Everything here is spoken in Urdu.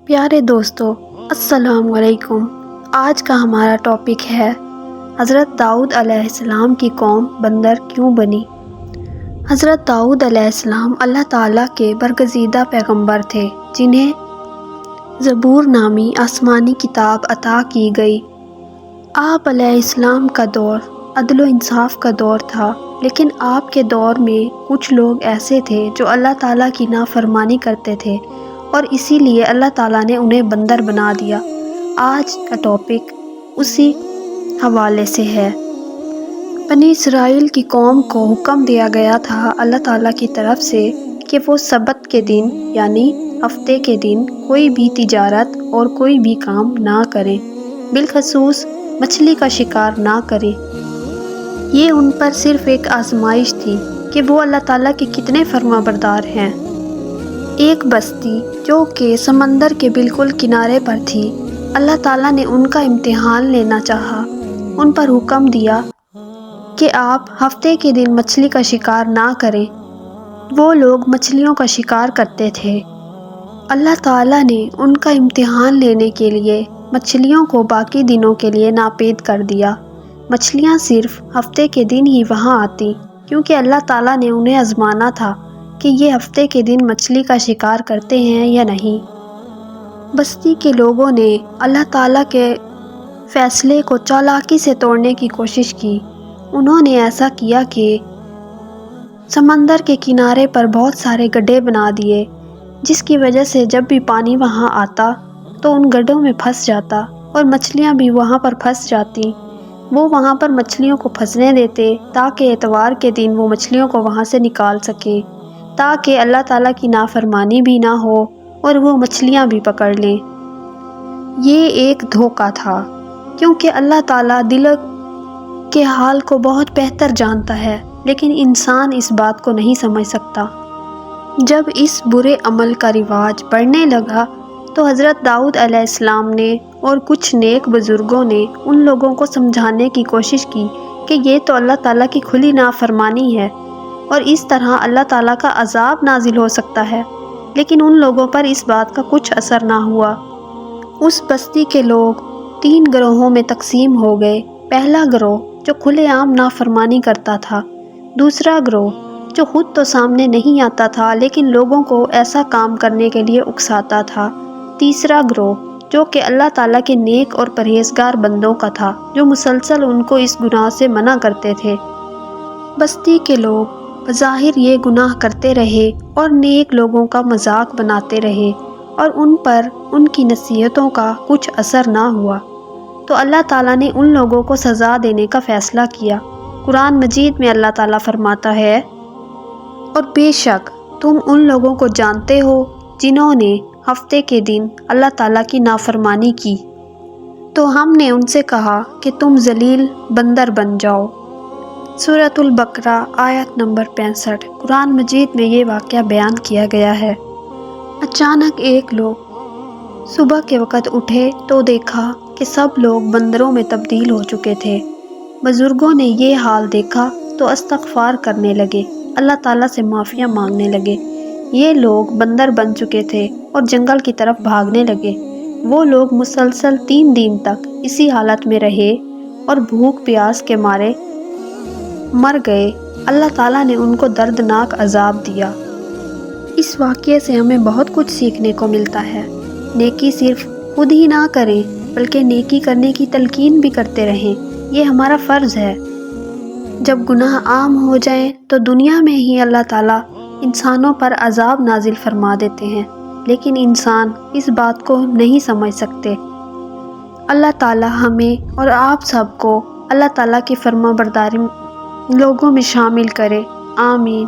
پیارے دوستو، السلام علیکم۔ آج کا ہمارا ٹاپک ہے حضرت داؤد علیہ السلام کی قوم بندر کیوں بنی۔ حضرت داؤد علیہ السلام اللہ تعالیٰ کے برگزیدہ پیغمبر تھے جنہیں زبور نامی آسمانی کتاب عطا کی گئی۔ آپ علیہ السلام کا دور عدل و انصاف کا دور تھا، لیکن آپ کے دور میں کچھ لوگ ایسے تھے جو اللہ تعالیٰ کی نافرمانی کرتے تھے اور اسی لیے اللہ تعالیٰ نے انہیں بندر بنا دیا۔ آج کا ٹاپک اسی حوالے سے ہے۔ بنی اسرائیل کی قوم کو حکم دیا گیا تھا اللہ تعالیٰ کی طرف سے کہ وہ سبت کے دن یعنی ہفتے کے دن کوئی بھی تجارت اور کوئی بھی کام نہ کریں، بالخصوص مچھلی کا شکار نہ کریں۔ یہ ان پر صرف ایک آزمائش تھی کہ وہ اللہ تعالیٰ کے کتنے فرما بردار ہیں۔ ایک بستی جو کہ سمندر کے بالکل کنارے پر تھی، اللہ تعالیٰ نے ان کا امتحان لینا چاہا۔ ان پر حکم دیا کہ آپ ہفتے کے دن مچھلی کا شکار نہ کریں۔ وہ لوگ مچھلیوں کا شکار کرتے تھے۔ اللہ تعالیٰ نے ان کا امتحان لینے کے لیے مچھلیوں کو باقی دنوں کے لیے ناپید کر دیا۔ مچھلیاں صرف ہفتے کے دن ہی وہاں آتی، کیونکہ اللہ تعالیٰ نے انہیں آزمانا تھا کہ یہ ہفتے کے دن مچھلی کا شکار کرتے ہیں یا نہیں۔ بستی کے لوگوں نے اللہ تعالیٰ کے فیصلے کو چالاکی سے توڑنے کی کوشش کی۔ انہوں نے ایسا کیا کہ سمندر کے کنارے پر بہت سارے گڈھے بنا دیے، جس کی وجہ سے جب بھی پانی وہاں آتا تو ان گڈھوں میں پھنس جاتا اور مچھلیاں بھی وہاں پر پھنس جاتی۔ وہ وہاں پر مچھلیوں کو پھنسنے دیتے تاکہ اتوار کے دن وہ مچھلیوں کو وہاں سے نکال سکے، تاکہ اللہ تعالیٰ کی نافرمانی بھی نہ ہو اور وہ مچھلیاں بھی پکڑ لیں۔ یہ ایک دھوکہ تھا، کیونکہ اللہ تعالیٰ دل کے حال کو بہت بہتر جانتا ہے، لیکن انسان اس بات کو نہیں سمجھ سکتا۔ جب اس برے عمل کا رواج بڑھنے لگا تو حضرت داؤد علیہ السلام نے اور کچھ نیک بزرگوں نے ان لوگوں کو سمجھانے کی کوشش کی کہ یہ تو اللہ تعالیٰ کی کھلی نافرمانی ہے اور اس طرح اللہ تعالیٰ کا عذاب نازل ہو سکتا ہے، لیکن ان لوگوں پر اس بات کا کچھ اثر نہ ہوا۔ اس بستی کے لوگ 3 گروہوں میں تقسیم ہو گئے۔ پہلا گروہ جو کھلے عام نافرمانی کرتا تھا، دوسرا گروہ جو خود تو سامنے نہیں آتا تھا لیکن لوگوں کو ایسا کام کرنے کے لیے اکساتا تھا، تیسرا گروہ جو کہ اللہ تعالیٰ کے نیک اور پرہیزگار بندوں کا تھا جو مسلسل ان کو اس گناہ سے منع کرتے تھے۔ بستی کے لوگ بظاہر یہ گناہ کرتے رہے اور نیک لوگوں کا مذاق بناتے رہے اور ان پر ان کی نصیحتوں کا کچھ اثر نہ ہوا، تو اللہ تعالیٰ نے ان لوگوں کو سزا دینے کا فیصلہ کیا۔ قرآن مجید میں اللہ تعالیٰ فرماتا ہے، اور بے شک تم ان لوگوں کو جانتے ہو جنہوں نے ہفتے کے دن اللہ تعالیٰ کی نافرمانی کی، تو ہم نے ان سے کہا کہ تم ذلیل بندر بن جاؤ۔ سورۃ البقرہ آیت نمبر 65۔ قرآن مجید میں یہ واقعہ بیان کیا گیا ہے۔ اچانک ایک لوگ صبح کے وقت اٹھے تو دیکھا کہ سب لوگ بندروں میں تبدیل ہو چکے تھے۔ بزرگوں نے یہ حال دیکھا تو استغفار کرنے لگے، اللہ تعالیٰ سے معافیاں مانگنے لگے۔ یہ لوگ بندر بن چکے تھے اور جنگل کی طرف بھاگنے لگے۔ وہ لوگ مسلسل 3 دن تک اسی حالت میں رہے اور بھوک پیاس کے مارے مر گئے۔ اللہ تعالیٰ نے ان کو دردناک عذاب دیا۔ اس واقعے سے ہمیں بہت کچھ سیکھنے کو ملتا ہے۔ نیکی صرف خود ہی نہ کریں بلکہ نیکی کرنے کی تلقین بھی کرتے رہیں، یہ ہمارا فرض ہے۔ جب گناہ عام ہو جائیں تو دنیا میں ہی اللہ تعالیٰ انسانوں پر عذاب نازل فرما دیتے ہیں، لیکن انسان اس بات کو نہیں سمجھ سکتے۔ اللہ تعالیٰ ہمیں اور آپ سب کو اللہ تعالیٰ کی فرما برداری لوگوں میں شامل کرے، آمین۔